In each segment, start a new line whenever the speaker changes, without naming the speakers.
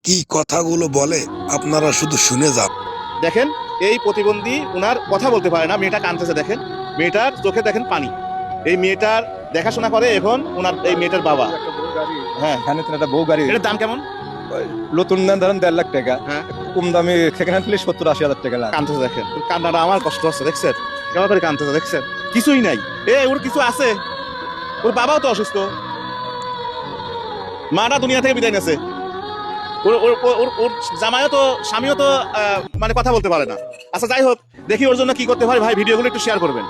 কি কথাগুলো বলে আপনারা শুধু শুনে যান।
দেখেন এই প্রতিবন্ধী উনার কথা বলতে পারে না, মেয়েটা কাঁদতেছে। দেখেন মেয়েটার চোখে দেখেন পানি। এই মেয়েটার দেখাশোনা করে এখন উনার এই মেয়েটার বাবা। হ্যাঁ,
এখানে তো একটা বউ গাড়ি
এটার দাম কেমন?
নতুন দাম ধরেন 1.5 লাখ টাকা,
হ্যাঁ,
কম দামি সেকেন্ড হ্যান্ড 70-80 হাজার টাকা লাগে।
কাঁদতেছে। দেখেন কান্নাটা আমার কষ্ট হচ্ছে, দেখছেন কেমন করে কাঁদতেছে, দেখছেন কিছুই নাই। ওর কিছু আছে, ওর বাবাও তো অসুস্থ, মাটা দুনিয়া থেকে বিদায় নিয়েছে, ওর ওর ওর ওর জামাইও তো, স্বামীও তো মানে কথা বলতে পারে না। আচ্ছা যাই হোক, দেখি ওর জন্য কি করতে পারি। ভাই ভিডিওগুলো একটু শেয়ার করবেন।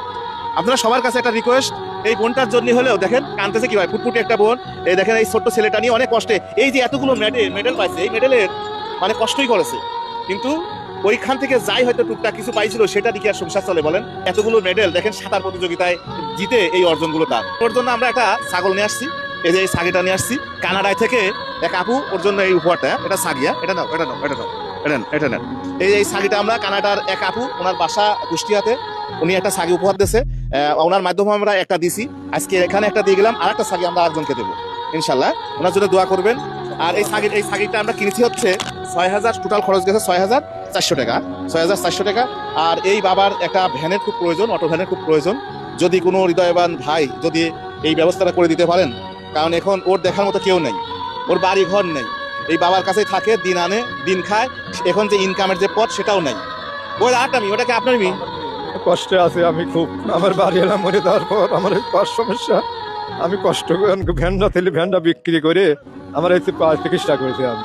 আপনারা সবার কাছে একটা রিকোয়েস্ট, এই বোনটার জন্য হলেও দেখেন কাঁদতেছে কি ভাই, ফুটফুটে একটা বোন। এই দেখেন এই ছোট্ট ছেলেটা নিয়ে অনেক কষ্টে, এই যে এতগুলো মেডেল পাইছে, এই মেডেলের মানে কষ্টই করেছে, কিন্তু ওইখান থেকে যাই হয়তো টুকটাক কিছু পাইছিল সেটা দিকে আর সংসার চলে বলেন। এতগুলো মেডেল দেখেন সাঁতার প্রতিযোগিতায় জিতে এই অর্জনগুলো তার। ওর জন্য আমরা একটা ছাগল নিয়ে আসছি, এই যে এই ছাগিটা নিয়ে আসছি কানাডায় থেকে। এক আপু ওর জন্য এই উপহারটা, এটা ছাগিয়া, এটা নাও, এটা নাও, এটা নাও, এটা নেন। এই ছাগিটা আমরা কানাডার এক আপু, ওনার বাসা কুষ্টিয়াতে, উনি একটা ছাগি উপহার দিয়েছে। ওনার মাধ্যমে আমরা একটা দিছি, আজকে এখানে একটা দিয়ে গেলাম, আর একটা ছাগি আমরা আরেকজনকে দেবো ইনশাল্লাহ। ওনার জন্য দোয়া করবেন। আর এই ছাগিটা আমরা কিনেছি হচ্ছে 6,000, টোটাল খরচ গেছে 6,400 টাকা, 6,400 টাকা। আর এই বাবার একটা ভ্যানের খুব প্রয়োজন, অটো ভ্যানের খুব প্রয়োজন। যদি কোনো হৃদয়বান ভাই যদি এই ব্যবস্থাটা করে দিতে পারেন, কারণ এখন ওর দেখার মতো কেউ নেই, ওর বাড়ি ঘর নেই, এই বাবার কাছেই থাকে, দিন আনে দিন খায়। এখন যে ইনকামের যে পথ সেটাও নাই। ওই আটটা মেয়ে, ওটাকে আপনার মেয়ে
কষ্টে আছে আমি খুব। আমার বাড়ি এলাম মরে দেওয়ার পর আমার এই পাঁচ সমস্যা, আমি কষ্ট করে ভ্যানটা তেলে ভ্যানটা বিক্রি করে আমার এই চিকিৎসা করেছি আমি।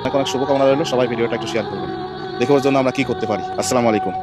অনেক অনেক শুভকামনা রইল। সবাই ভিডিওটা একটু শেয়ার করবেন, দেখে ওর জন্য আমরা কি করতে পারি। আসসালামু আলাইকুম।